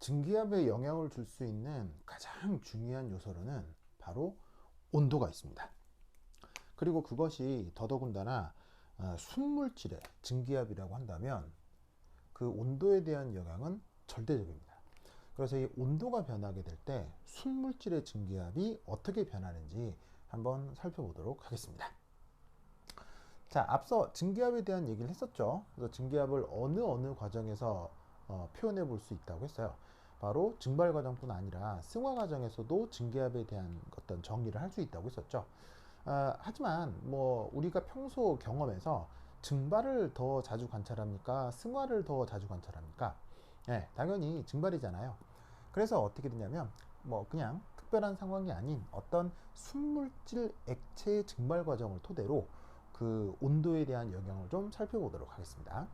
증기압에 영향을 줄 수 있는 가장 중요한 요소로는 바로 온도가 있습니다. 그리고 그것이 더더군다나 순물질의 증기압이라고 한다면 그 온도에 대한 영향은 절대적입니다. 그래서 이 온도가 변하게 될 때 순물질의 증기압이 어떻게 변하는지 한번 살펴보도록 하겠습니다. 자, 앞서 증기압에 대한 얘기를 했었죠. 그래서 증기압을 어느 과정에서 표현해 볼 수 있다고 했어요. 바로 증발 과정뿐 아니라 승화 과정에서도 증기압에 대한 어떤 정의를 할 수 있다고 했었죠. 하지만 뭐 우리가 평소 경험에서 증발을 더 자주 관찰합니까? 승화를 더 자주 관찰합니까? 네, 당연히 증발이잖아요. 그래서 어떻게 되냐면 뭐 그냥 특별한 상황이 아닌 어떤 순물질 액체의 증발 과정을 토대로 그 온도에 대한 영향을 좀 살펴보도록 하겠습니다.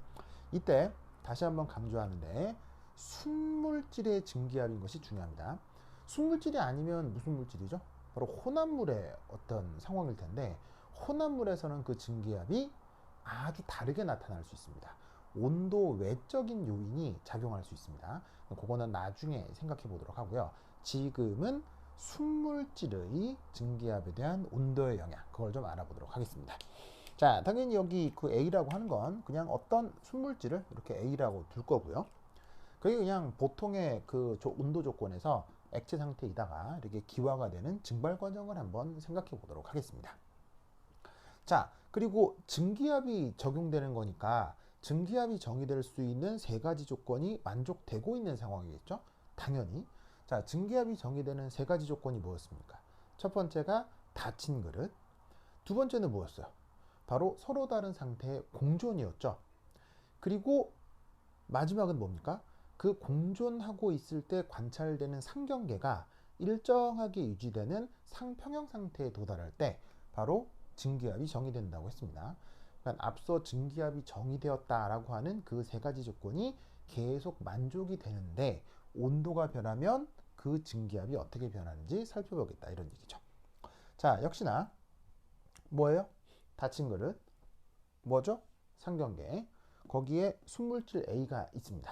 이때 다시 한번 강조하는데 순물질의 증기압인 것이 중요합니다. 순물질이 아니면 무슨 물질이죠? 바로 혼합물의 어떤 상황일 텐데 혼합물에서는 그 증기압이 아주 다르게 나타날 수 있습니다. 온도 외적인 요인이 작용할 수 있습니다. 그거는 나중에 생각해 보도록 하고요. 지금은 순물질의 증기압에 대한 온도의 영향, 그걸 좀 알아보도록 하겠습니다. 자, 당연히 여기 그 A라고 하는 건 그냥 어떤 순물질을 이렇게 A라고 둘 거고요. 그게 그냥 보통의 그 온도 조건에서 액체 상태이다가 이렇게 기화가 되는 증발 과정을 한번 생각해 보도록 하겠습니다. 자, 그리고 증기압이 적용되는 거니까 증기압이 정의될 수 있는 세 가지 조건이 만족되고 있는 상황이겠죠? 당연히. 자, 증기압이 정의되는 세 가지 조건이 뭐였습니까? 첫 번째가 닫힌 그릇. 두 번째는 뭐였어요? 바로 서로 다른 상태의 공존이었죠. 그리고 마지막은 뭡니까? 그 공존하고 있을 때 관찰되는 상경계가 일정하게 유지되는 상평형 상태에 도달할 때 바로 증기압이 정의된다고 했습니다. 그러니까 앞서 증기압이 정의되었다라고 하는 그 세 가지 조건이 계속 만족이 되는데 온도가 변하면 그 증기압이 어떻게 변하는지 살펴보겠다 이런 얘기죠. 자, 역시나 뭐예요? 닫힌 그릇. 뭐죠? 상경계. 거기에 순물질 A가 있습니다.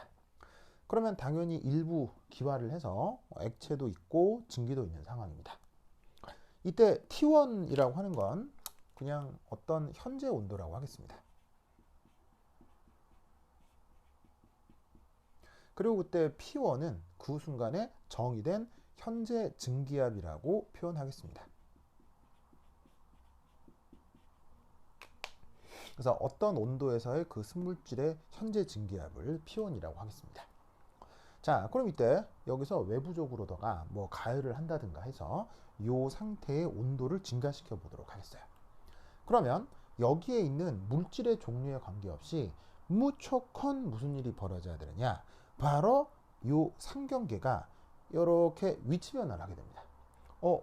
그러면 당연히 일부 기화를 해서 액체도 있고 증기도 있는 상황입니다. 이때 T1이라고 하는 건 그냥 어떤 현재 온도라고 하겠습니다. 그리고 그때 P1은 그 순간에 정의된 현재 증기압이라고 표현하겠습니다. 그래서 어떤 온도에서의 그 순물질의 현재 증기압을 P1이라고 하겠습니다. 자, 그럼 이때 여기서 외부적으로다가 뭐 가열을 한다든가 해서 이 상태의 온도를 증가시켜 보도록 하겠어요. 그러면 여기에 있는 물질의 종류에 관계없이 무조건 무슨 일이 벌어져야 되느냐? 바로 이 상경계가 이렇게 위치 변화를 하게 됩니다.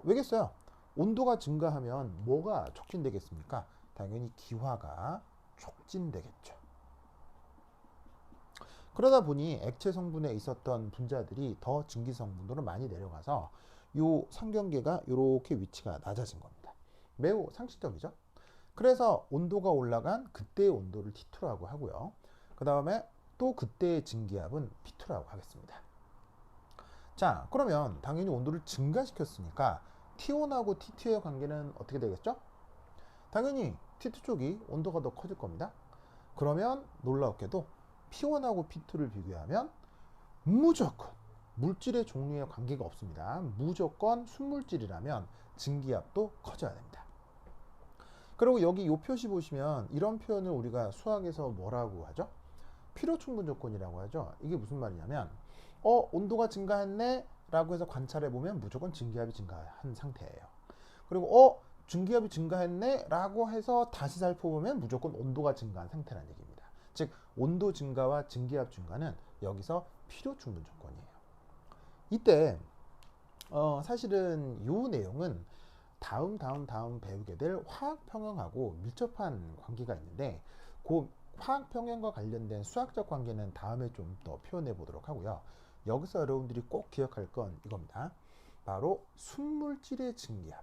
왜겠어요? 온도가 증가하면 뭐가 촉진되겠습니까? 당연히 기화가 촉진되겠죠. 그러다 보니 액체 성분에 있었던 분자들이 더 증기 성분으로 많이 내려가서 이 상경계가 이렇게 위치가 낮아진 겁니다. 매우 상식적이죠? 그래서 온도가 올라간 그때의 온도를 T2라고 하고요. 그 다음에 또 그때의 증기압은 P2라고 하겠습니다. 자, 그러면 당연히 온도를 증가시켰으니까 T1하고 T2의 관계는 어떻게 되겠죠? 당연히 T2 쪽이 온도가 더 커질 겁니다. 그러면 놀랍게도 P1하고 P2를 비교하면 무조건 물질의 종류에 관계가 없습니다. 무조건 순물질이라면 증기압도 커져야 됩니다. 그리고 여기 이 표시 보시면 이런 표현을 우리가 수학에서 뭐라고 하죠? 필요충분 조건이라고 하죠. 이게 무슨 말이냐면 온도가 증가했네 라고 해서 관찰해 보면 무조건 증기압이 증가한 상태예요. 그리고 증기압이 증가했네 라고 해서 다시 살펴보면 무조건 온도가 증가한 상태라는 얘기입니다. 즉 온도 증가와 증기압 증가는 여기서 필요충분 조건이에요. 이때 사실은 이 내용은 다음 배우게 될 화학 평형하고 밀접한 관계가 있는데 그 화학 평형과 관련된 수학적 관계는 다음에 좀 더 표현해 보도록 하고요. 여기서 여러분들이 꼭 기억할 건 이겁니다. 바로 순물질의 증기압은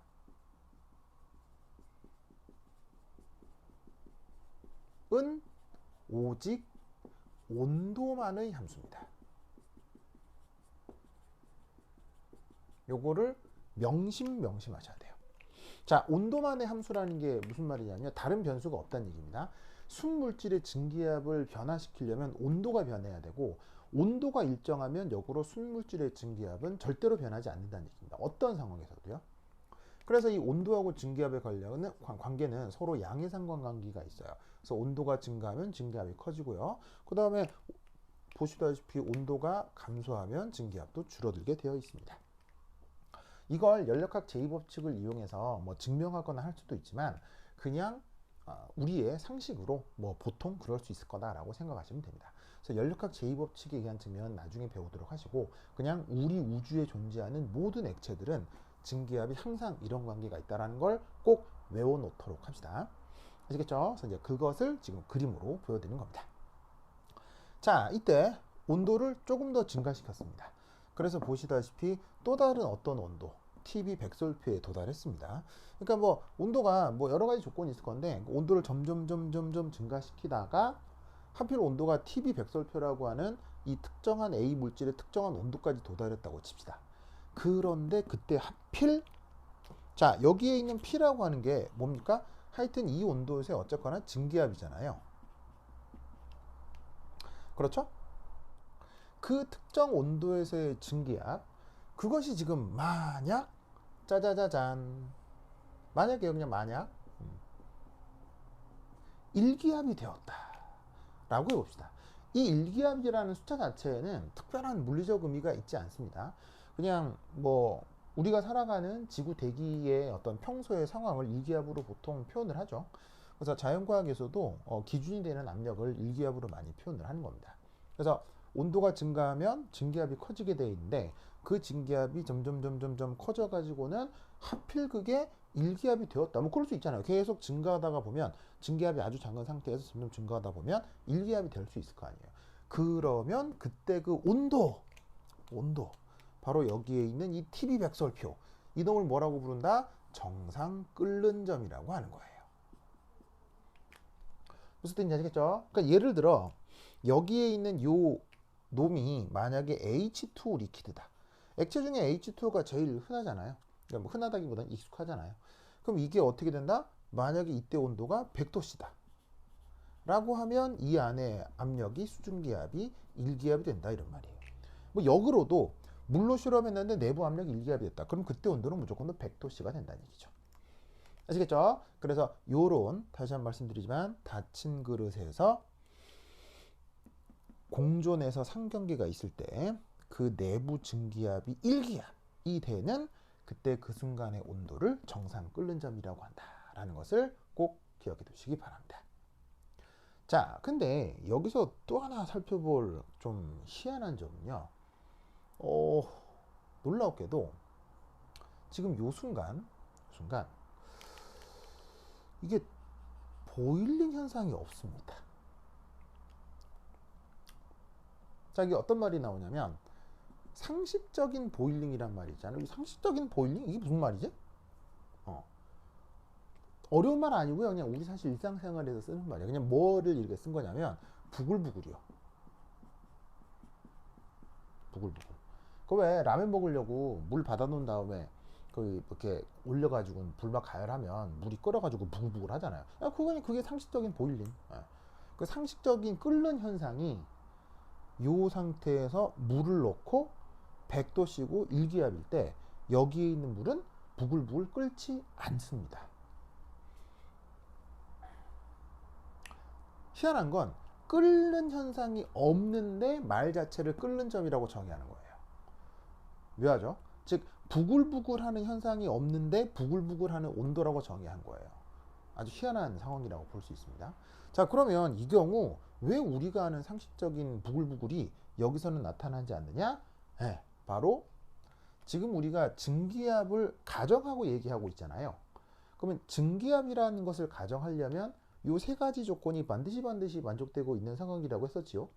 오직 온도만의 함수입니다. 요거를 명심하셔야 돼요. 자, 온도만의 함수라는 게 무슨 말이냐면 다른 변수가 없다는 얘기입니다. 순물질의 증기압을 변화시키려면 온도가 변해야 되고, 온도가 일정하면 역으로 순물질의 증기압은 절대로 변하지 않는다는 얘기입니다. 어떤 상황에서도요. 그래서 이 온도하고 증기압의 관계는 서로 양해상관관계가 있어요. 그래서 온도가 증가하면 증기압이 커지고요. 그 다음에 보시다시피 온도가 감소하면 증기압도 줄어들게 되어 있습니다. 이걸 연력학 제2법칙을 이용해서 뭐 증명하거나 할 수도 있지만 그냥 우리의 상식으로 뭐 보통 그럴 수 있을 거다라고 생각하시면 됩니다. 그래서 연력학 제2법칙에 의한 증명은 나중에 배우도록 하시고, 그냥 우리 우주에 존재하는 모든 액체들은 증기압이 항상 이런 관계가 있다는 걸 꼭 외워놓도록 합시다. 아시겠죠? 그래서 이제 그것을 지금 그림으로 보여드리는 겁니다. 자, 이때 온도를 조금 더 증가시켰습니다. 그래서 보시다시피 또 다른 어떤 온도, TB 백설표에 도달했습니다. 그러니까 뭐 온도가 뭐 여러 가지 조건이 있을 건데, 온도를 점점 증가시키다가 하필 온도가 TB 백설표라고 하는 이 특정한 A 물질의 특정한 온도까지 도달했다고 칩시다. 그런데 그때 하필, 자, 여기에 있는 P라고 하는 게 뭡니까? 하여튼 이 온도에서 어쨌거나 증기압이잖아요. 그렇죠? 그 특정 온도에서의 증기압, 그것이 지금 만약 짜자자잔, 만약에 그냥 만약 일기압이 되었다 라고 해봅시다. 이 일기압이라는 숫자 자체에는 특별한 물리적 의미가 있지 않습니다. 그냥 뭐 우리가 살아가는 지구 대기의 어떤 평소의 상황을 일기압으로 보통 표현을 하죠. 그래서 자연과학에서도 기준이 되는 압력을 일기압으로 많이 표현을 하는 겁니다. 그래서 온도가 증가하면 증기압이 커지게 되어 있는데, 그 증기압이 점점 커져 가지고는 하필 그게 일기압이 되었다. 뭐 그럴 수 있잖아요. 계속 증가하다가 보면, 증기압이 아주 작은 상태에서 점점 증가하다 보면 일기압이 될 수 있을 거 아니에요. 그러면 그때 그 온도 바로 여기에 있는 이 TB 백설표, 이 놈을 뭐라고 부른다? 정상 끓는 점이라고 하는 거예요. 무슨 뜻인지 아시겠죠? 그러니까 예를 들어 여기에 있는 요 놈이 만약에 H2 리퀴드다. 액체 중에 H2가 제일 흔하잖아요. 그러니까 뭐 흔하다기보다는 익숙하잖아요. 그럼 이게 어떻게 된다? 만약에 이때 온도가 100도씨다 라고 하면 이 안에 압력이 수증기압이 1기압이 된다, 이런 말이에요. 뭐 역으로도 물로 실험했는데 내부 압력이 1기압이 됐다. 그럼 그때 온도는 무조건 100도씨가 된다는 얘기죠. 아시겠죠? 그래서 요런, 다시 한번 말씀드리지만, 닫힌 그릇에서 공존에서 상경계가 있을 때 그 내부 증기압이 1기압이 되는 그때 그 순간의 온도를 정상 끓는 점이라고 한다라는 것을 꼭 기억해 두시기 바랍니다. 자, 근데 여기서 또 하나 살펴볼 좀 희한한 점은요, 놀랍게도 지금 요 순간 이게 보일링 현상이 없습니다. 자, 이게 어떤 말이 나오냐면 상식적인 보일링이란 말이 있잖아요. 상식적인 보일링? 이게 무슨 말이지? 어려운 말 아니고요. 그냥 우리 사실 일상생활에서 쓰는 말이에요. 그냥 뭐를 이렇게 쓴 거냐면 부글부글이요. 부글부글. 그 왜 라면 먹으려고 물 받아놓은 다음에 그 이렇게 올려가지고 불막 가열하면 물이 끓어가지고 부글부글 하잖아요. 그게 상식적인 보일링. 그 상식적인 끓는 현상이 이 상태에서 물을 넣고 100도씨고 1기압일 때 여기에 있는 물은 부글부글 끓지 않습니다. 희한한 건 끓는 현상이 없는데 말 자체를 끓는 점이라고 정의하는 거예요. 묘하죠? 즉 부글부글하는 현상이 없는데 부글부글하는 온도라고 정의한 거예요. 아주 희한한 상황이라고 볼 수 있습니다. 자, 그러면 이 경우 왜 우리가 아는 상식적인 부글부글이 여기서는 나타나지 않느냐? 네, 바로 지금 우리가 증기압을 가정하고 얘기하고 있잖아요. 그러면 증기압이라는 것을 가정하려면 이 세 가지 조건이 반드시 만족되고 있는 상황이라고 했었지요.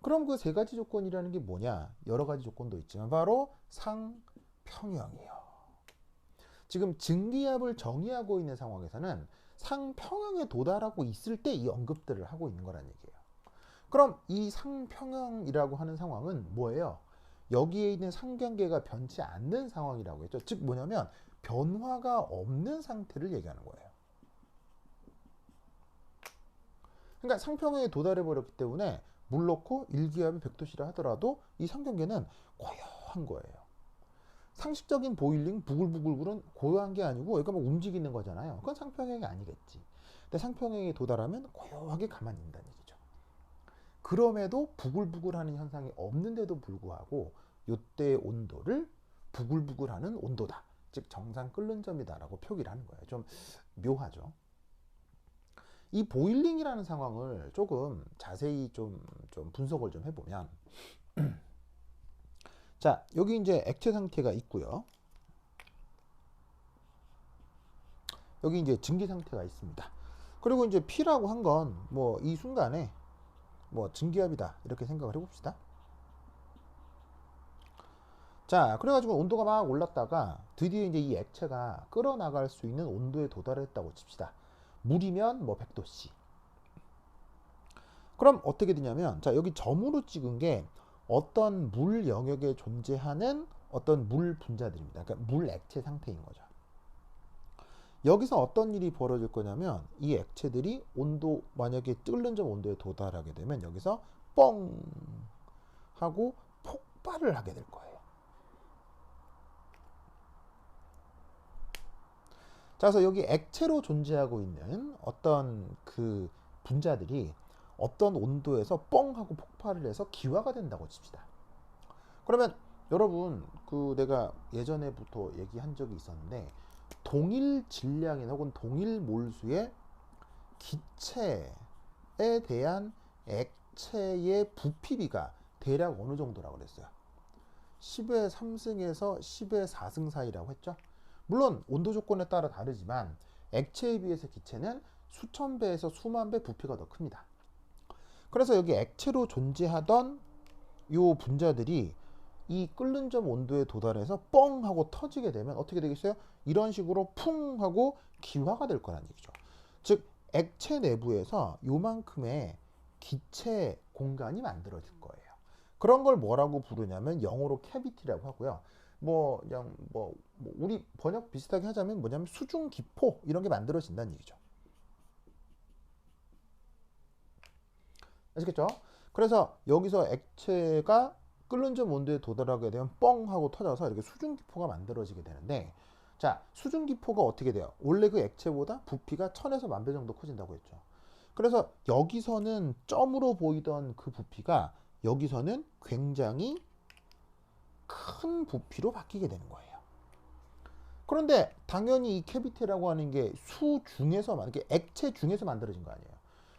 그럼 그 세 가지 조건이라는 게 뭐냐? 여러 가지 조건도 있지만 바로 상평형이요. 지금 증기압을 정의하고 있는 상황에서는 상평형에 도달하고 있을 때 이 언급들을 하고 있는 거란 얘기예요. 그럼 이 상평형이라고 하는 상황은 뭐예요? 여기에 있는 상경계가 변치 않는 상황이라고 했죠. 즉 뭐냐면 변화가 없는 상태를 얘기하는 거예요. 그러니까 상평행에 도달해 버렸기 때문에 물 넣고 1기압이 100도씨라 하더라도 이 상경계는 고요한 거예요. 상식적인 보일링 부글부글불은 고요한 게 아니고 얘가 막 움직이는 거잖아요. 그건 상평행이 아니겠지. 근데 상평행에 도달하면 고요하게 가만히 있다는 얘기죠. 그럼에도 부글부글하는 현상이 없는데도 불구하고 이때의 온도를 부글부글하는 온도다. 즉 정상 끓는 점이다라고 표기를 하는 거예요. 좀 묘하죠. 이 보일링이라는 상황을 조금 자세히 좀 분석을 좀 해보면 자, 여기 이제 액체 상태가 있고요. 여기 이제 증기 상태가 있습니다. 그리고 이제 P라고 한 건 뭐 이 순간에 뭐 증기압이다 이렇게 생각을 해봅시다. 자, 그래가지고 온도가 막 올랐다가 드디어 이제 이 액체가 끓어나갈 수 있는 온도에 도달했다고 칩시다. 물이면 뭐 100도씨. 그럼 어떻게 되냐면 자, 여기 점으로 찍은 게 어떤 물 영역에 존재하는 어떤 물 분자들입니다. 그러니까 물 액체 상태인 거죠. 여기서 어떤 일이 벌어질 거냐면 이 액체들이 온도 만약에 끓는 점 온도에 도달하게 되면 여기서 뻥 하고 폭발을 하게 될 거예요. 자, 그래서 여기 액체로 존재하고 있는 어떤 그 분자들이 어떤 온도에서 뻥 하고 폭발을 해서 기화가 된다고 칩시다. 그러면 여러분 그 내가 예전에부터 얘기한 적이 있었는데 동일 질량이나 혹은 동일 몰수의 기체에 대한 액체의 부피비가 대략 어느 정도라고 그랬어요? 10의 3승에서 10의 4승 사이라고 했죠. 물론 온도 조건에 따라 다르지만 액체에 비해서 기체는 수천 배에서 수만 배 부피가 더 큽니다. 그래서 여기 액체로 존재하던 이 분자들이 이 끓는 점 온도에 도달해서 뻥 하고 터지게 되면 어떻게 되겠어요? 이런 식으로 풍 하고 기화가 될 거란 얘기죠. 즉 액체 내부에서 요만큼의 기체 공간이 만들어질 거예요. 그런 걸 뭐라고 부르냐면 영어로 캐비티라고 하고요. 뭐 그냥 뭐 우리 번역 비슷하게 하자면 뭐냐면 수중 기포 이런 게 만들어진다는 얘기죠. 아시겠죠? 그래서 여기서 액체가 끓는 점 온도에 도달하게 되면 뻥 하고 터져서 이렇게 수증기포가 만들어지게 되는데 자, 수증기포가 어떻게 돼요? 원래 그 액체보다 부피가 1000에서 10,000배 정도 커진다고 했죠. 그래서 여기서는 점으로 보이던 그 부피가 여기서는 굉장히 큰 부피로 바뀌게 되는 거예요. 그런데 당연히 이 캐비티라고 하는 게 수 중에서 이렇게 액체 중에서 만들어진 거 아니에요.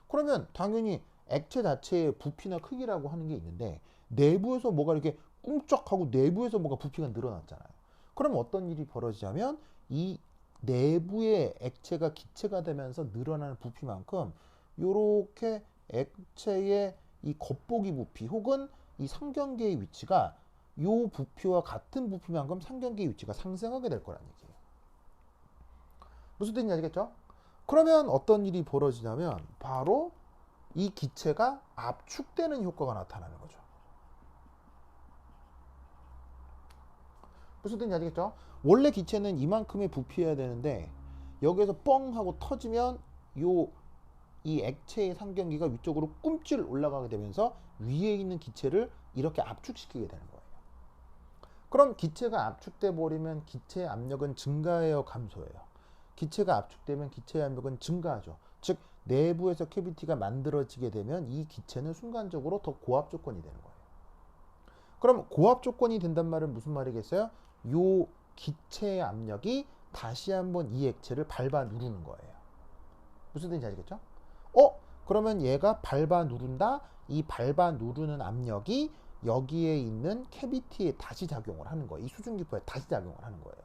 그러면 당연히 액체 자체의 부피나 크기라고 하는 게 있는데 내부에서 뭐가 이렇게 꿈쩍하고 내부에서 뭐가 부피가 늘어났잖아요. 그럼 어떤 일이 벌어지냐면 이 내부의 액체가 기체가 되면서 늘어나는 부피만큼 이렇게 액체의 이 겉보기 부피 혹은 이 상경계의 위치가 이 부피와 같은 부피만큼 상경계의 위치가 상승하게 될 거라는 얘기예요. 무슨 뜻인지 알겠죠? 그러면 어떤 일이 벌어지냐면 바로 이 기체가 압축되는 효과가 나타나는 거죠. 무슨 뜻인지 알겠죠? 원래 기체는 이만큼의 부피여야 되는데 여기에서 뻥 하고 터지면 이 액체의 상경기가 위쪽으로 꿈찔 올라가게 되면서 위에 있는 기체를 이렇게 압축시키게 되는 거예요. 그럼 기체가 압축돼 버리면 기체의 압력은 증가해요, 감소해요? 기체가 압축되면 기체의 압력은 증가하죠. 즉 내부에서 캐비티가 만들어지게 되면 이 기체는 순간적으로 더 고압 조건이 되는 거예요. 그럼 고압 조건이 된단 말은 무슨 말이겠어요? 요 기체의 압력이 다시 한번 이 액체를 밟아 누르는 거예요. 무슨 뜻인지 아시겠죠? 그러면 얘가 밟아 누른다. 이 밟아 누르는 압력이 여기에 있는 캐비티에 다시 작용을 하는 거예요. 이 수증기포에 다시 작용을 하는 거예요.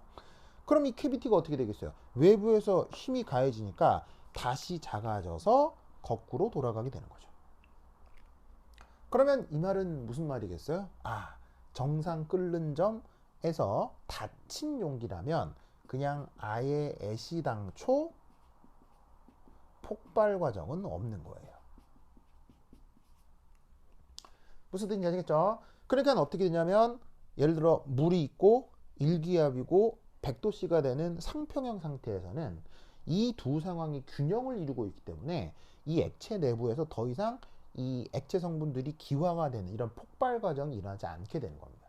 그럼 이 캐비티가 어떻게 되겠어요? 외부에서 힘이 가해지니까 다시 작아져서 거꾸로 돌아가게 되는 거죠. 그러면 이 말은 무슨 말이겠어요? 정상 끓는 점에서 닫힌 용기라면 그냥 아예 애시당초 폭발 과정은 없는 거예요. 무슨 뜻인지 아시겠죠? 그러니까 어떻게 되냐면 예를 들어 물이 있고 일기압이고 100도씨가 되는 상평형 상태에서는 이 두 상황이 균형을 이루고 있기 때문에 이 액체 내부에서 더 이상 이 액체 성분들이 기화가 되는 이런 폭발 과정이 일어나지 않게 되는 겁니다.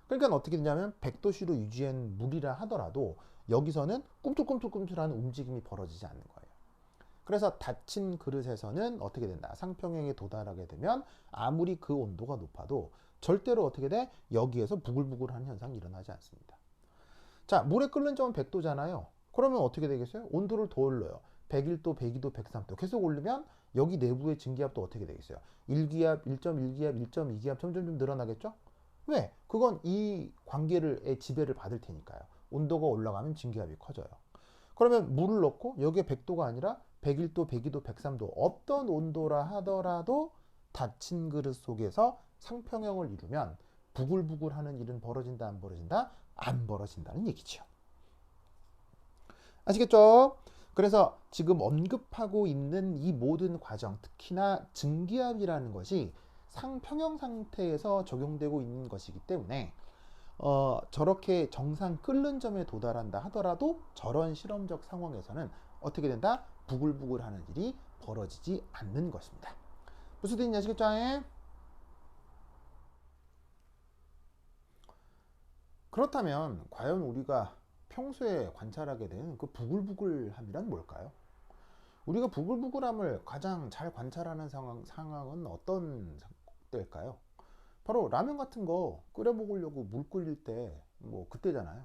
그러니까 어떻게 되냐면 100도씨로 유지한 물이라 하더라도 여기서는 꿈틀꿈틀꿈틀하는 움직임이 벌어지지 않는 거예요. 그래서 닫힌 그릇에서는 어떻게 된다? 상평형에 도달하게 되면 아무리 그 온도가 높아도 절대로 어떻게 돼? 여기에서 부글부글한 현상이 일어나지 않습니다. 자, 물에 끓는 점은 100도잖아요. 그러면 어떻게 되겠어요? 온도를 더 올려요. 101도, 102도, 103도 계속 올리면 여기 내부의 증기압도 어떻게 되겠어요? 1기압, 1.1기압, 1.2기압 점점 늘어나겠죠? 왜? 그건 이 관계의 지배를 받을 테니까요. 온도가 올라가면 증기압이 커져요. 그러면 물을 넣고 여기에 100도가 아니라 101도, 102도, 103도 어떤 온도라 하더라도 닫힌 그릇 속에서 상평형을 이루면 부글부글하는 일은 벌어진다, 안 벌어진다? 안 벌어진다는 얘기죠. 아시겠죠? 그래서 지금 언급하고 있는 이 모든 과정, 특히나 증기압이라는 것이 상평형 상태에서 적용되고 있는 것이기 때문에 저렇게 정상 끓는 점에 도달한다 하더라도 저런 실험적 상황에서는 어떻게 된다? 부글부글하는 일이 벌어지지 않는 것입니다. 무슨 뜻인지 아시겠죠? 그렇다면 과연 우리가 평소에 관찰하게 되는 그 부글부글함이란 뭘까요? 우리가 부글부글함을 가장 잘 관찰하는 상황은 어떤 때일까요? 바로 라면 같은 거 끓여 먹으려고 물 끓일 때 뭐 그때잖아요.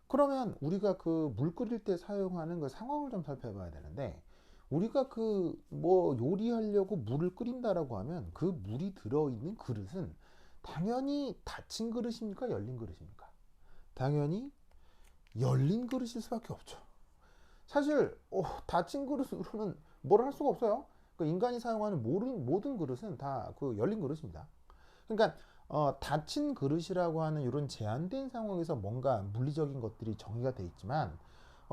그러면 우리가 그 물 끓일 때 사용하는 그 상황을 좀 살펴봐야 되는데, 우리가 그 뭐 요리하려고 물을 끓인다라고 하면 그 물이 들어있는 그릇은 당연히 닫힌 그릇입니까? 열린 그릇입니까? 당연히 열린 그릇일 수밖에 없죠. 사실 닫힌 그릇으로는 뭘 할 수가 없어요. 그 인간이 사용하는 모든 그릇은 다 그 열린 그릇입니다. 그러니까 닫힌 그릇이라고 하는 이런 제한된 상황에서 뭔가 물리적인 것들이 정의가 돼 있지만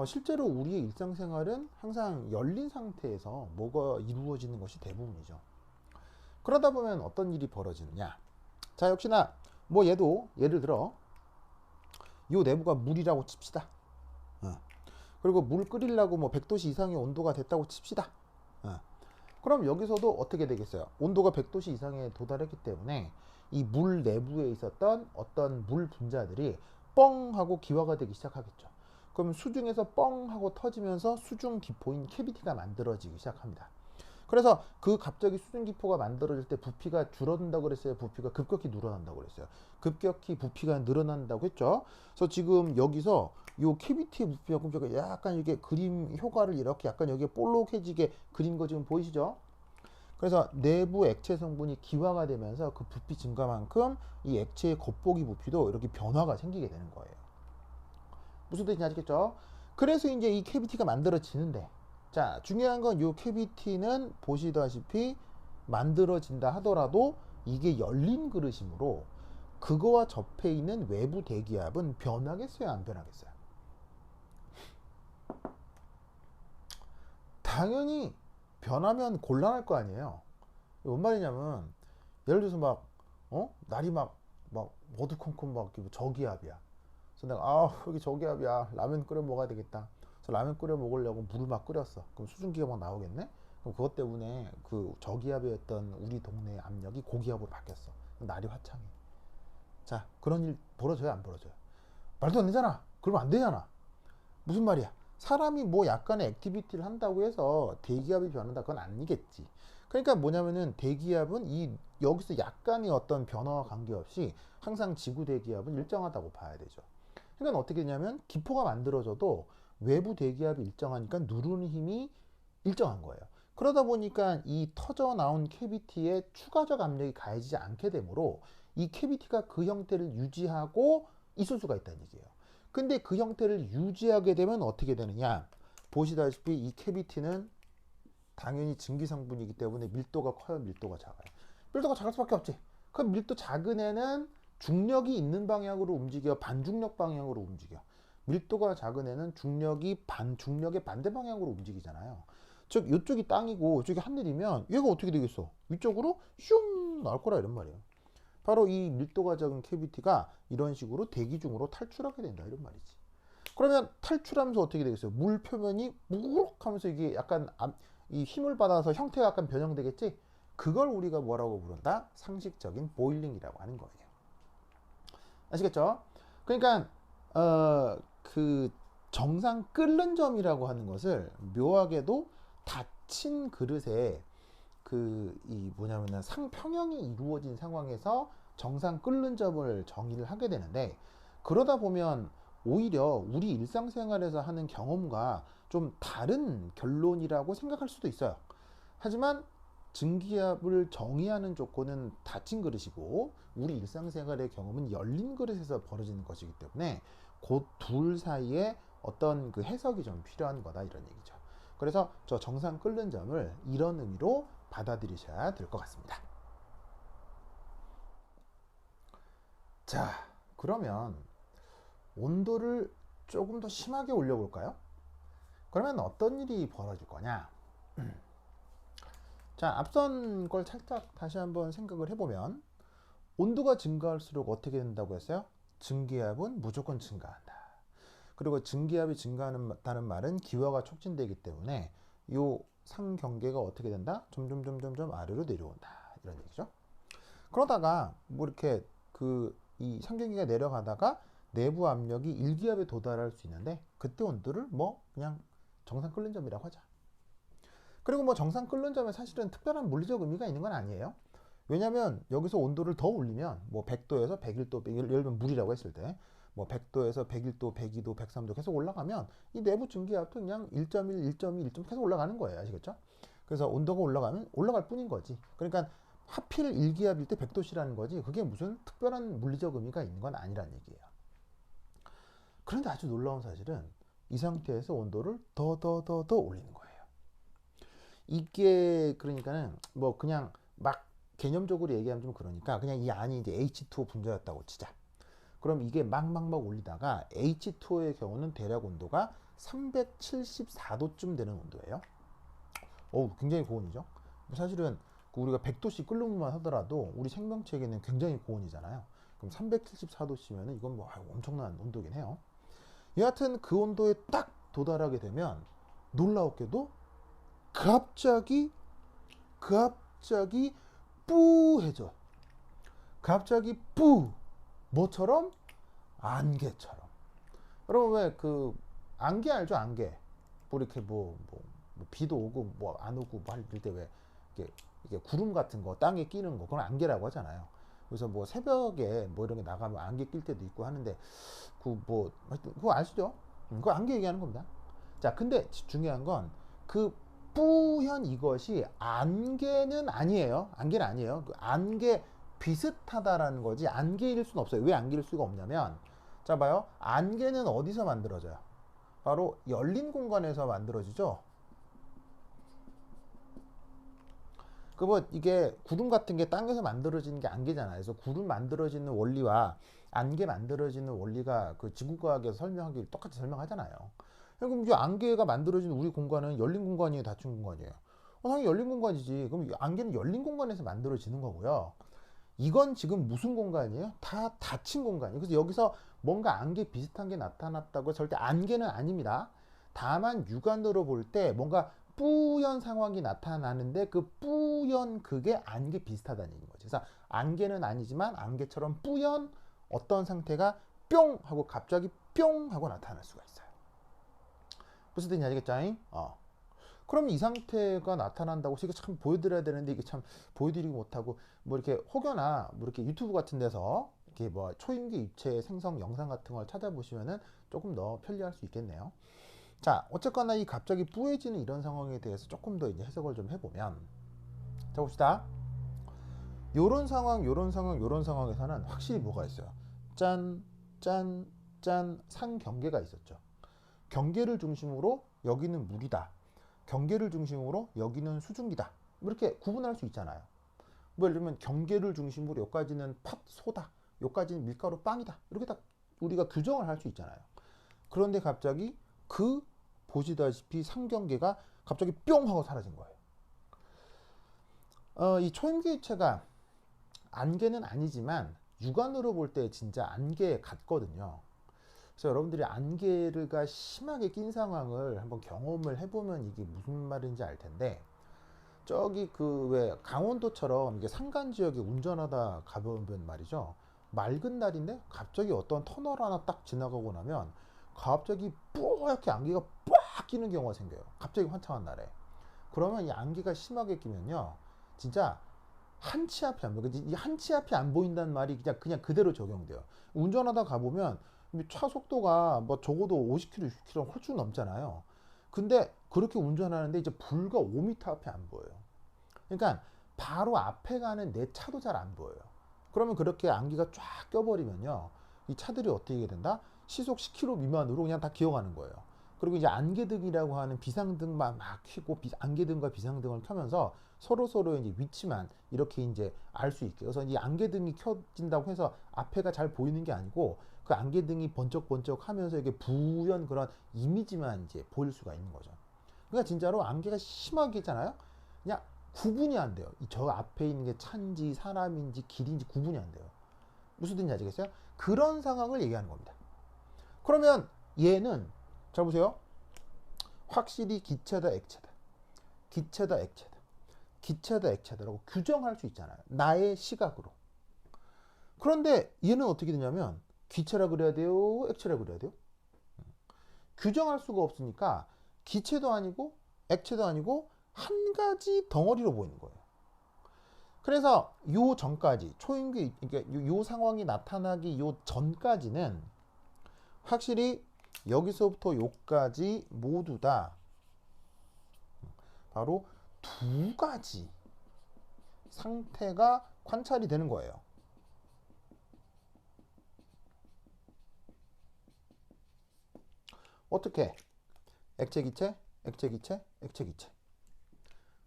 실제로 우리의 일상생활은 항상 열린 상태에서 뭐가 이루어지는 것이 대부분이죠. 그러다 보면 어떤 일이 벌어지느냐? 자, 역시나 뭐 얘도 예를 들어 이 내부가 물이라고 칩시다. 그리고 물 끓이려고 뭐 100도씨 이상의 온도가 됐다고 칩시다. 그럼 여기서도 어떻게 되겠어요? 온도가 100도씨 이상에 도달했기 때문에 이 물 내부에 있었던 어떤 물 분자들이 뻥 하고 기화가 되기 시작하겠죠. 그럼 수중에서 뻥 하고 터지면서 수중 기포인 캐비티가 만들어지기 시작합니다. 그래서 그 갑자기 수중 기포가 만들어질 때 부피가 줄어든다고 그랬어요? 부피가 급격히 늘어난다고 그랬어요? 급격히 부피가 늘어난다고 했죠. 그래서 지금 여기서 요 캐비티의 부피가 약간 이게 그림 효과를 이렇게 약간 여기에 볼록해지게 그린 거 지금 보이시죠? 그래서 내부 액체 성분이 기화가 되면서 그 부피 증가만큼 이 액체의 겉보기 부피도 이렇게 변화가 생기게 되는 거예요. 무슨 뜻인지 아시겠죠? 그래서 이제 이 캐비티가 만들어지는데, 자, 중요한 건 이 캐비티는 보시다시피 만들어진다 하더라도 이게 열린 그릇이므로 그거와 접해 있는 외부 대기압은 변하겠어요, 안 변하겠어요? 당연히 변하면 곤란할 거 아니에요. 뭔 말이냐면 예를 들어서 날이 막 어두컴컴 막 저기압이야. 그래서 내가 여기 저기압이야, 라면 끓여 먹어야 되겠다. 그래서 라면 끓여 먹으려고 물을 막 끓였어. 그럼 수증기가 막 나오겠네. 그럼 그것 때문에 그 저기압이었던 우리 동네의 압력이 고기압으로 바뀌었어. 날이 화창해. 자, 그런 일 벌어져요, 안 벌어져요? 말도 안 되잖아. 그러면 안 되잖아. 무슨 말이야? 사람이 뭐 약간의 액티비티를 한다고 해서 대기압이 변한다, 그건 아니겠지. 그러니까 뭐냐면은 대기압은 여기서 약간의 어떤 변화와 관계없이 항상 지구 대기압은 일정하다고 봐야 되죠. 그러니까 어떻게 되냐면 기포가 만들어져도 외부 대기압이 일정하니까 누르는 힘이 일정한 거예요. 그러다 보니까 이 터져 나온 캐비티에 추가적 압력이 가해지지 않게 되므로 이 캐비티가 그 형태를 유지하고 있을 수가 있다는 얘기예요. 근데 그 형태를 유지하게 되면 어떻게 되느냐? 보시다시피 이 캐비티는 당연히 증기 성분이기 때문에 밀도가 커요, 밀도가 작아요? 밀도가 작을 수밖에 없지. 그럼 밀도 작은 애는 중력이 있는 방향으로 움직여, 반중력 방향으로 움직여. 밀도가 작은 애는 중력의 반대 방향으로 움직이잖아요. 즉 이쪽이 땅이고 이쪽이 하늘이면 얘가 어떻게 되겠어? 위쪽으로 슝 나올 거라 이런 말이에요. 바로 이 밀도가 적은 캐비티가 이런 식으로 대기 중으로 탈출하게 된다 이런 말이지. 그러면 탈출하면서 어떻게 되겠어요? 물 표면이 무럭하면서 이게 약간 이 힘을 받아서 형태가 약간 변형되겠지? 그걸 우리가 뭐라고 부른다? 상식적인 보일링이라고 하는 거예요. 아시겠죠? 그러니까 그 정상 끓는 점이라고 하는 것을 묘하게도 닫힌 그릇에 이 뭐냐면은 상평형이 이루어진 상황에서 정상 끓는 점을 정의를 하게 되는데, 그러다 보면 오히려 우리 일상생활에서 하는 경험과 좀 다른 결론이라고 생각할 수도 있어요. 하지만 증기압을 정의하는 조건은 닫힌 그릇이고 우리 일상생활의 경험은 열린 그릇에서 벌어지는 것이기 때문에 그 둘 사이에 어떤 그 해석이 좀 필요한 거다 이런 얘기죠. 그래서 저 정상 끓는 점을 이런 의미로 받아들이셔야 될 것 같습니다. 자, 그러면 온도를 조금 더 심하게 올려볼까요? 그러면 어떤 일이 벌어질 거냐? 자, 앞선 걸 살짝 다시 한번 생각을 해보면 온도가 증가할수록 어떻게 된다고 했어요? 증기압은 무조건 증가한다. 그리고 증기압이 증가한다는 말은 기화가 촉진되기 때문에 이 상경계가 어떻게 된다? 점점 아래로 내려온다 이런 얘기죠. 그러다가 뭐 이렇게 이 상경계가 내려가다가 내부 압력이 1기압에 도달할 수 있는데 그때 온도를 뭐 그냥 정상 끓는 점이라고 하자. 그리고 뭐 정상 끓는 점에 사실은 특별한 물리적 의미가 있는 건 아니에요. 왜냐면 여기서 온도를 더 올리면 뭐 100도에서 101도, 예를 들면 물이라고 했을 때 뭐 100도에서 101도, 102도, 103도 계속 올라가면 이 내부 증기압도 그냥 1.1, 1.2, 1.1 계속 올라가는 거예요. 아시겠죠? 그래서 온도가 올라가면 올라갈 뿐인 거지. 그러니까 하필 1기압일 때 100도씨라는 거지 그게 무슨 특별한 물리적 의미가 있는 건 아니란 얘기예요. 그런데 아주 놀라운 사실은 이 상태에서 온도를 더 올리는 거예요. 이게 그러니까는 뭐 그냥 막 개념적으로 얘기하면 좀 그러니까 그냥 이 안이 이제 H2O 분자였다고 치자. 그럼 이게 막 올리다가 H2O의 경우는 대략 온도가 374도쯤 되는 온도예요. 굉장히 고온이죠. 사실은 우리가 100도씩 끓는 물만 하더라도 우리 생명체에게는 굉장히 고온이잖아요. 그럼 374도씨면 이건 뭐 엄청난 온도긴 해요. 여하튼 그 온도에 딱 도달하게 되면 놀라웠게도 갑자기 뿌해져. 갑자기 뭐처럼? 안개처럼. 여러분 왜 안개 알죠? 안개. 뭐 이렇게 뭐 비도 오고 뭐 안 오고 뭐 할 때 왜 이게 구름 같은 거 땅에 끼는 거 그건 안개라고 하잖아요. 그래서 뭐 새벽에 뭐 이런 게 나가면 안개 낄 때도 있고 하는데 그거 아시죠? 그거 안개 얘기하는 겁니다. 자, 근데 중요한 건 뿌연 이것이 안개는 아니에요. 안개는 아니에요. 안개 비슷하다라는 거지 안개일 수는 없어요. 왜 안개일 수가 없냐면 자 봐요. 안개는 어디서 만들어져요? 바로 열린 공간에서 만들어지죠. 이게 구름 같은 게 땅에서 만들어지는 게 안개잖아요. 그래서 구름 만들어지는 원리와 안개 만들어지는 원리가 그 지구과학에서 설명하기 똑같이 설명하잖아요. 그럼 이제 안개가 만들어지는 우리 공간은 열린 공간이에요, 닫힌 공간이에요? 당연히 열린 공간이지. 그럼 안개는 열린 공간에서 만들어지는 거고요. 이건 지금 무슨 공간이에요? 다 닫힌 공간이에요. 그래서 여기서 뭔가 안개 비슷한 게 나타났다고 절대 안개는 아닙니다. 다만 육안으로 볼 때 뭔가 뿌연 상황이 나타나는데 그 뿌연 그게 안개 비슷하다는 얘기인 거죠. 그래서 안개는 아니지만 안개처럼 뿌연 어떤 상태가 뿅 하고 갑자기 뿅 하고 나타날 수가 있어요. 무슨 뜻인지 아시겠죠? 그럼 이 상태가 나타난다고 이거 참 보여드려야 되는데 이게 참 보여드리지 못하고 뭐 이렇게 혹여나 뭐 이렇게 유튜브 같은 데서 이렇게 뭐 초임계 입체 생성 영상 같은 걸 찾아보시면은 조금 더 편리할 수 있겠네요. 자, 어쨌거나 이 갑자기 뿌해지는 이런 상황에 대해서 조금 더 이제 해석을 좀 해보면 자 봅시다. 요런 상황에서는 확실히 뭐가 있어요? 짠 상경계가 있었죠. 경계를 중심으로 여기는 물이다. 경계를 중심으로 여기는 수증기다. 이렇게 구분할 수 있잖아요. 뭐 예를 들면 경계를 중심으로 여기까지는 소다. 여기까지는 밀가루 빵이다. 이렇게 딱 우리가 규정을 할 수 있잖아요. 그런데 갑자기 보시다시피 상경계가 갑자기 뿅 하고 사라진 거예요. 이 초임계 입체가 안개는 아니지만 육안으로 볼 때 진짜 안개 같거든요. 그래서 여러분들이 안개가 심하게 낀 상황을 한번 경험을 해보면 이게 무슨 말인지 알 텐데, 저기 그 왜 강원도처럼 이게 산간 지역에 운전하다 가보면 말이죠. 맑은 날인데 갑자기 어떤 터널 하나 딱 지나가고 나면 갑자기 뿌옇게 안개가 빡 끼는 경우가 생겨요. 갑자기 환창한 날에. 그러면 이 안개가 심하게 끼면요. 진짜 한 치 앞이 안 보여. 이 한 치 앞이 안 보인다는 말이 그냥 그대로 적용돼요. 운전하다 가보면 차 속도가 뭐 적어도 50km, 60km 홀쭉 넘잖아요. 근데 그렇게 운전하는데 이제 불과 5m 앞에 안 보여요. 그러니까 바로 앞에 가는 내 차도 잘 안 보여요. 그러면 그렇게 안개가 쫙 껴버리면요. 이 차들이 어떻게 된다? 시속 10km 미만으로 그냥 다 기어가는 거예요. 그리고 이제 안개등이라고 하는 비상등만 막 켜고 안개등과 비상등을 켜면서 서로 이제 위치만 이렇게 이제 알 수 있게. 그래서 이 안개등이 켜진다고 해서 앞에가 잘 보이는 게 아니고 그 안개등이 번쩍번쩍 하면서 이게 부연 그런 이미지만 이제 보일 수가 있는 거죠. 그러니까 진짜로 안개가 심하게 있잖아요. 그냥 구분이 안 돼요. 저 앞에 있는 게 차인지 사람인지 길인지 구분이 안 돼요. 무슨 뜻인지 아시겠어요? 그런 상황을 얘기하는 겁니다. 그러면 얘는 잘 보세요. 확실히 기체다 액체다. 기체다 액체다. 기체다 액체다라고 규정할 수 있잖아요. 나의 시각으로. 그런데 얘는 어떻게 되냐면 기체라 그래야 돼요? 액체라 그래야 돼요? 규정할 수가 없으니까 기체도 아니고 액체도 아니고 한 가지 덩어리로 보이는 거예요. 그래서 요 전까지 초인계, 그러니까 요 상황이 나타나기 요 전까지는 확실히 여기서부터 요까지 모두 다 바로 두 가지 상태가 관찰이 되는 거예요. 어떻게? 액체 기체, 액체 기체, 액체 기체.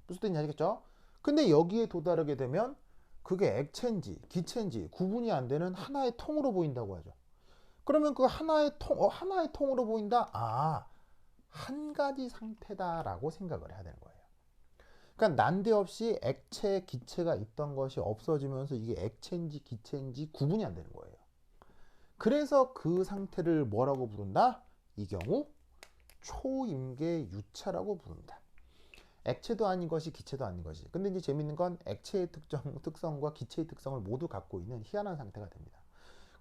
무슨 뜻인지 아시겠죠? 근데 여기에 도달하게 되면 그게 액체인지 기체인지 구분이 안 되는 하나의 통으로 보인다고 하죠. 그러면 그 하나의 통으로 보인다? 아, 한 가지 상태다라고 생각을 해야 되는 거예요. 그러니까 난데없이 액체, 기체가 있던 것이 없어지면서 이게 액체인지 기체인지 구분이 안 되는 거예요. 그래서 그 상태를 뭐라고 부른다? 이 경우 초임계 유차라고 부른다. 액체도 아닌 것이 기체도 아닌 것이. 근데 이제 재밌는 건 액체의 특성과 기체의 특성을 모두 갖고 있는 희한한 상태가 됩니다.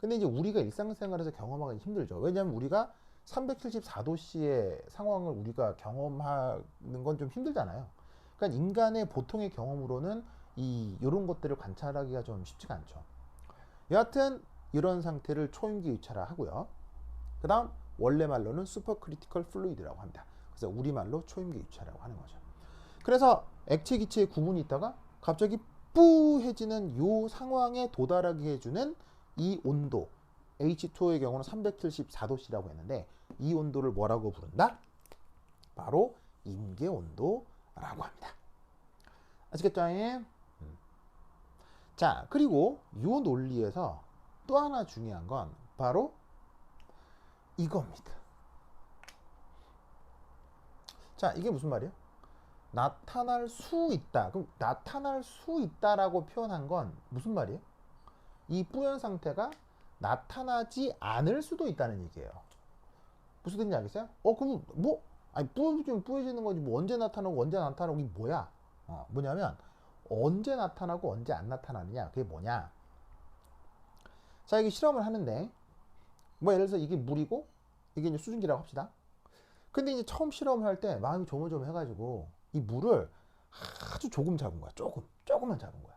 근데 이제 우리가 일상생활에서 경험하기 힘들죠. 왜냐하면 우리가 374도씨의 상황을 우리가 경험하는 건 좀 힘들잖아요. 그러니까 인간의 보통의 경험으로는 이런 것들을 관찰하기가 좀 쉽지가 않죠. 여하튼 이런 상태를 초임계 유차라 하고요. 그 다음 원래 말로는 슈퍼크리티컬 플루이드라고 합니다. 그래서 우리말로 초임계 유차라고 하는 거죠. 그래서 액체 기체의 구분이 있다가 갑자기 뿌해지는 요 상황에 도달하게 해주는 이 온도, H2O의 경우는 374도씨라고 했는데 이 온도를 뭐라고 부른다? 바로 임계 온도라고 합니다. 아시겠죠? 자, 그리고 요 논리에서 또 하나 중요한 건 바로 이겁니다. 자, 이게 무슨 말이에요? 나타날 수 있다. 그럼 나타날 수 있다라고 표현한 건 무슨 말이에요? 이 뿌연 상태가 나타나지 않을 수도 있다는 얘기예요. 무슨 뜻인지 알겠어요? 그럼 뭐? 아니, 뿌여지면 뿌여지는 거지. 뭐 언제 나타나고 언제 안 나타나고 이게 뭐야? 뭐냐면 언제 나타나고 언제 안 나타나느냐. 그게 뭐냐? 자, 이게 실험을 하는데 뭐 예를 들어서 이게 물이고 이게 이제 수증기라고 합시다. 근데 이제 처음 실험을 할 때 마음이 조물조물해가지고 이 물을 아주 조금 잡은 거야. 조금만 잡은 거야.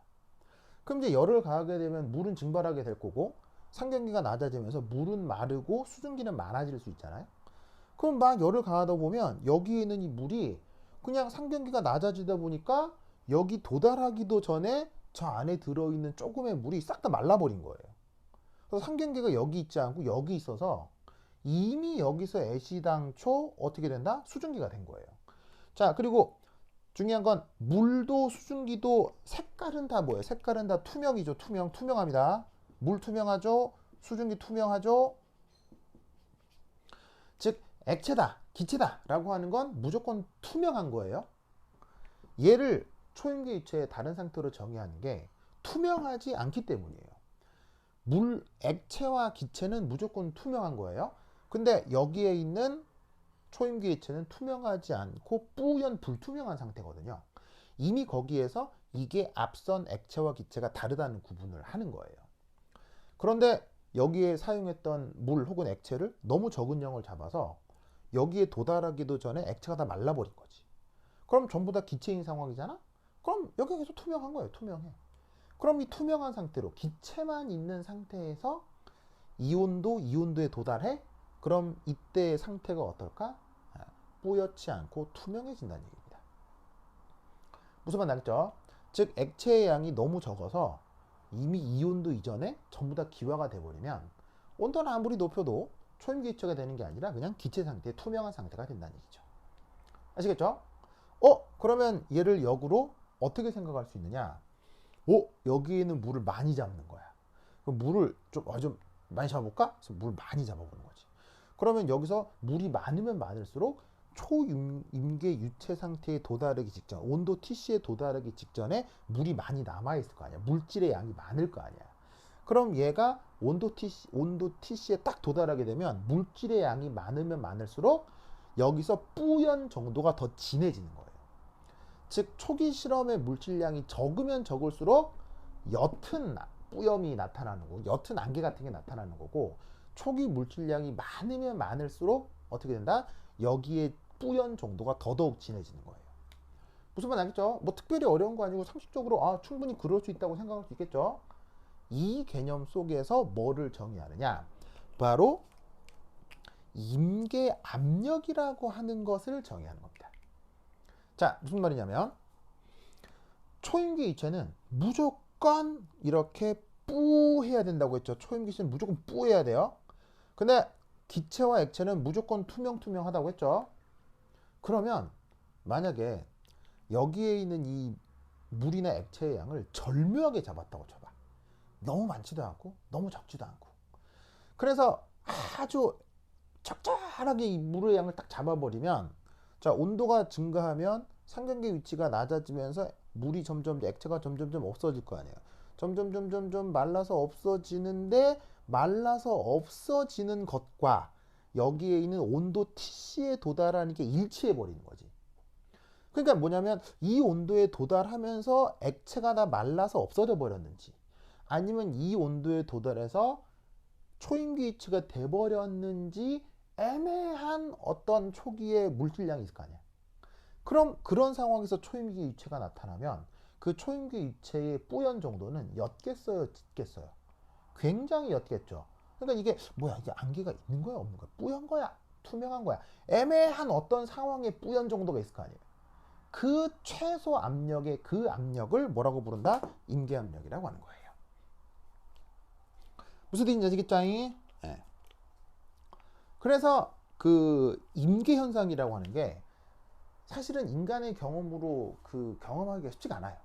그럼 이제 열을 가하게 되면 물은 증발하게 될 거고 상경기가 낮아지면서 물은 마르고 수증기는 많아질 수 있잖아요. 그럼 막 열을 가하다 보면 여기에 있는 이 물이 그냥 상경기가 낮아지다 보니까 여기 도달하기도 전에 저 안에 들어있는 조금의 물이 싹 다 말라버린 거예요. 그래서 상경기가 여기 있지 않고 여기 있어서 이미 여기서 애시당초 어떻게 된다? 수증기가 된 거예요. 자, 그리고 중요한 건 물도 수증기도 색깔은 다 뭐예요? 색깔은 다 투명이죠. 투명합니다. 물 투명하죠. 수증기 투명하죠. 즉 액체다, 기체다 라고 하는 건 무조건 투명한 거예요. 얘를 초임계 유체의 다른 상태로 정의하는 게 투명하지 않기 때문이에요. 물, 액체와 기체는 무조건 투명한 거예요. 근데 여기에 있는 초임기 액체는 투명하지 않고 뿌연 불투명한 상태거든요. 이미 거기에서 이게 앞선 액체와 기체가 다르다는 구분을 하는 거예요. 그런데 여기에 사용했던 물 혹은 액체를 너무 적은 양을 잡아서 여기에 도달하기도 전에 액체가 다 말라버린 거지. 그럼 전부 다 기체인 상황이잖아? 그럼 여기가 계속 투명한 거예요. 투명해. 그럼 이 투명한 상태로 기체만 있는 상태에서 이온도에 도달해? 그럼 이때의 상태가 어떨까? 뿌옇지 않고 투명해진다는 얘기입니다. 무슨 말 나겠죠? 즉 액체의 양이 너무 적어서 이미 이온도 이전에 전부 다 기화가 돼버리면 온도는 아무리 높여도 초임기 기체가 되는 게 아니라 그냥 기체 상태, 투명한 상태가 된다는 얘기죠. 아시겠죠? 그러면 얘를 역으로 어떻게 생각할 수 있느냐? 여기에는 물을 많이 잡는 거야. 그럼 물을 좀 많이 잡아볼까? 그래서 물을 많이 잡아보는 거지. 그러면 여기서 물이 많으면 많을수록 초임계 유체 상태에 도달하기 직전, 온도 TC에 도달하기 직전에 물이 많이 남아있을 거 아니야. 물질의 양이 많을 거 아니야. 그럼 얘가 온도 TC에 딱 도달하게 되면 물질의 양이 많으면 많을수록 여기서 뿌연 정도가 더 진해지는 거예요. 즉 초기 실험의 물질량이 적으면 적을수록 옅은 뿌염이 나타나는 거고 옅은 안개 같은 게 나타나는 거고 초기 물질량이 많으면 많을수록 어떻게 된다? 여기에 뿌연 정도가 더더욱 진해지는 거예요. 무슨 말 알겠죠? 뭐 특별히 어려운 거 아니고 상식적으로 충분히 그럴 수 있다고 생각할 수 있겠죠? 이 개념 속에서 뭐를 정의하느냐? 바로 임계 압력이라고 하는 것을 정의하는 겁니다. 자, 무슨 말이냐면 초임계 이체는 무조건 이렇게 뿌해야 된다고 했죠. 초임계 이체는 무조건 뿌해야 돼요. 근데 기체와 액체는 무조건 투명하다고 했죠. 그러면 만약에 여기에 있는 이 물이나 액체의 양을 절묘하게 잡았다고 쳐봐. 너무 많지도 않고 너무 적지도 않고. 그래서 아주 적절하게 이 물의 양을 딱 잡아버리면 자, 온도가 증가하면 상경계 위치가 낮아지면서 물이 액체가 점점 없어질 거 아니에요. 점점 말라서 없어지는데 말라서 없어지는 것과 여기에 있는 온도 TC에 도달하는 게 일치해 버리는 거지. 그러니까 뭐냐면 이 온도에 도달하면서 액체가 다 말라서 없어져 버렸는지 아니면 이 온도에 도달해서 초임계 위치가 돼 버렸는지 애매한 어떤 초기의 물질량이 있을 거 아니야. 그럼 그런 상황에서 초임계 유체가 나타나면 그 초임계 유체의 뿌연 정도는 옅겠어요, 짙겠어요? 굉장히 옅겠죠. 그러니까 이게 뭐야, 이게 안개가 있는 거야, 없는 거야? 뿌연 거야, 투명한 거야? 애매한 어떤 상황의 뿌연 정도가 있을 거 아니에요. 그 최소 압력의 그 압력을 뭐라고 부른다? 임계 압력이라고 하는 거예요. 무슨 뜻인지 아시겠죠? 네. 그래서 그 임계 현상이라고 하는 게 사실은 인간의 경험으로 그 경험하기가 쉽지가 않아요.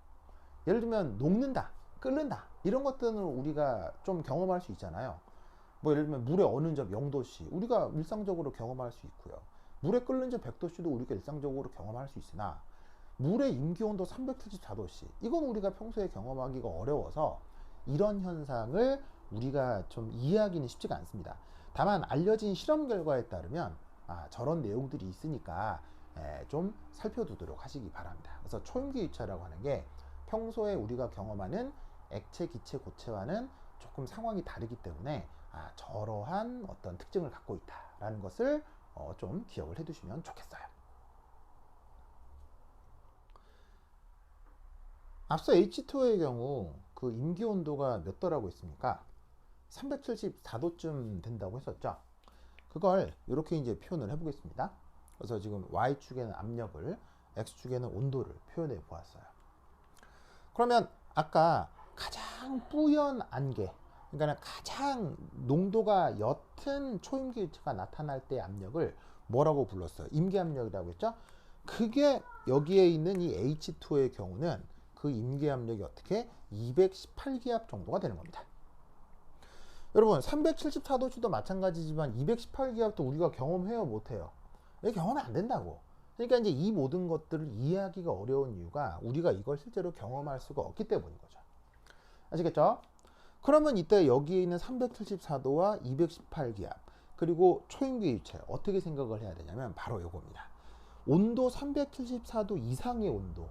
예를 들면 녹는다, 끓는다 이런 것들은 우리가 좀 경험할 수 있잖아요. 뭐 예를 들면 물의 어는 점 0도씨 우리가 일상적으로 경험할 수 있고요. 물에 끓는 점 100도씨도 우리가 일상적으로 경험할 수 있으나 물의 임기온도 374도씨 이건 우리가 평소에 경험하기가 어려워서 이런 현상을 우리가 좀 이해하기는 쉽지가 않습니다. 다만 알려진 실험 결과에 따르면 저런 내용들이 있으니까 좀 살펴두도록 하시기 바랍니다. 그래서 초임계 유체라고 하는 게 평소에 우리가 경험하는 액체, 기체, 고체와는 조금 상황이 다르기 때문에 저러한 어떤 특징을 갖고 있다라는 것을 좀 기억을 해두시면 좋겠어요. 앞서 H2O의 경우 그 임기 온도가 몇 도라고 했습니까? 374도쯤 된다고 했었죠. 그걸 이렇게 이제 표현을 해보겠습니다. 그래서 지금 Y축에는 압력을, X축에는 온도를 표현해 보았어요. 그러면 아까 가장 뿌연 안개, 그러니까 가장 농도가 옅은 초임계 유체가 나타날 때 압력을 뭐라고 불렀어요? 임계 압력이라고 했죠? 그게 여기에 있는 이 H2O의 경우는 그 임계 압력이 어떻게 218기압 정도가 되는 겁니다. 여러분 374도씨도 마찬가지지만 218기압도 우리가 경험해요 못해요? 경험이 안 된다고. 그러니까 이제 이 모든 것들을 이해하기가 어려운 이유가 우리가 이걸 실제로 경험할 수가 없기 때문인 거죠. 아시겠죠? 그러면 이때 여기에 있는 374도와 218기압 그리고 초임계 유체 어떻게 생각을 해야 되냐면 바로 요겁니다. 온도 374도 이상의 온도,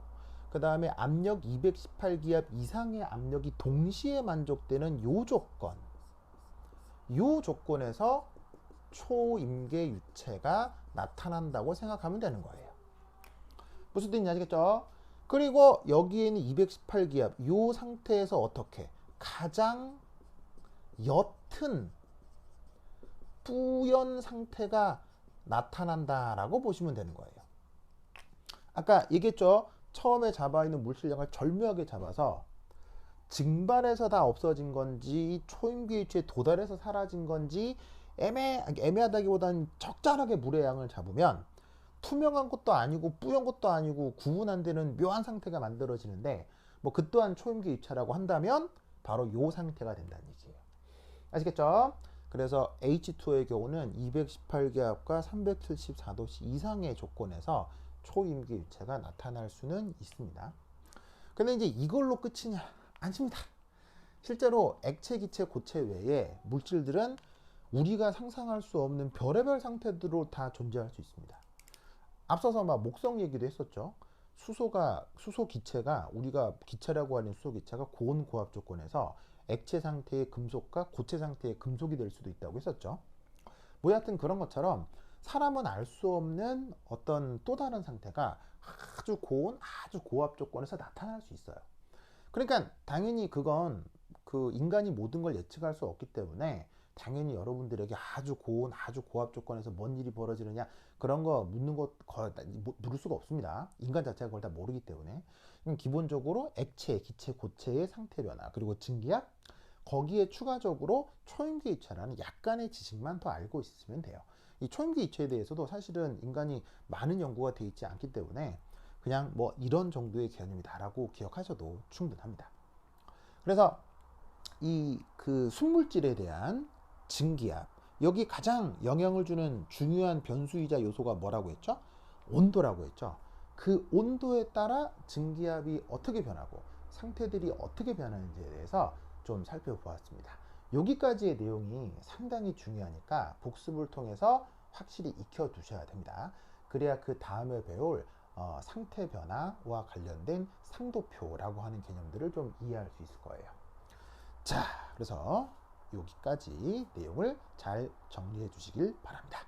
그 다음에 압력 218기압 이상의 압력이 동시에 만족되는 요 조건에서 초임계 유체가 나타난다고 생각하면 되는 거예요. 무슨 뜻인지 아시겠죠? 그리고 여기에는 218기압 요 상태에서 어떻게 가장 옅은 뿌연 상태가 나타난다라고 보시면 되는 거예요. 아까 얘기했죠? 처음에 잡아있는 물질량을 절묘하게 잡아서 증발해서 다 없어진 건지 초임계 유체에 도달해서 사라진 건지 애매하다기보다는 적절하게 물의 양을 잡으면 투명한 것도 아니고 뿌연 것도 아니고 구분 안 되는 묘한 상태가 만들어지는데 뭐 그 또한 초임계 유체라고 한다면 바로 요 상태가 된다는 얘기예요. 아시겠죠? 그래서 H2O의 경우는 218기압과 374도씨 이상의 조건에서 초임계 유체가 나타날 수는 있습니다. 근데 이제 이걸로 끝이냐? 아닙니다. 실제로 액체, 기체, 고체 외에 물질들은 우리가 상상할 수 없는 별의별 상태들로 다 존재할 수 있습니다. 앞서서 막 목성 얘기도 했었죠. 수소 기체가 우리가 기체라고 하는 수소 기체가 고온 고압 조건에서 액체 상태의 금속과 고체 상태의 금속이 될 수도 있다고 했었죠. 뭐 여하튼 그런 것처럼 사람은 알 수 없는 어떤 또 다른 상태가 아주 고온, 아주 고압 조건에서 나타날 수 있어요. 그러니까 당연히 그건 그 인간이 모든 걸 예측할 수 없기 때문에 당연히 여러분들에게 아주 고온, 아주 고압 조건에서 뭔 일이 벌어지느냐 그런 거 묻는 것 물을 수가 없습니다. 인간 자체가 그걸 다 모르기 때문에. 기본적으로 액체, 기체, 고체의 상태 변화 그리고 증기압 거기에 추가적으로 초임계 유체라는 약간의 지식만 더 알고 있으면 돼요. 이 초임계 유체에 대해서도 사실은 인간이 많은 연구가 되어 있지 않기 때문에 그냥 뭐 이런 정도의 개념이다라고 기억하셔도 충분합니다. 그래서 이 그 순물질에 대한 증기압 여기 가장 영향을 주는 중요한 변수이자 요소가 뭐라고 했죠? 온도라고 했죠. 그 온도에 따라 증기압이 어떻게 변하고 상태들이 어떻게 변하는지에 대해서 좀 살펴보았습니다. 여기까지의 내용이 상당히 중요하니까 복습을 통해서 확실히 익혀 두셔야 됩니다. 그래야 그 다음에 배울 상태 변화와 관련된 상도표라고 하는 개념들을 좀 이해할 수 있을 거예요. 자, 그래서 여기까지 내용을 잘 정리해 주시길 바랍니다.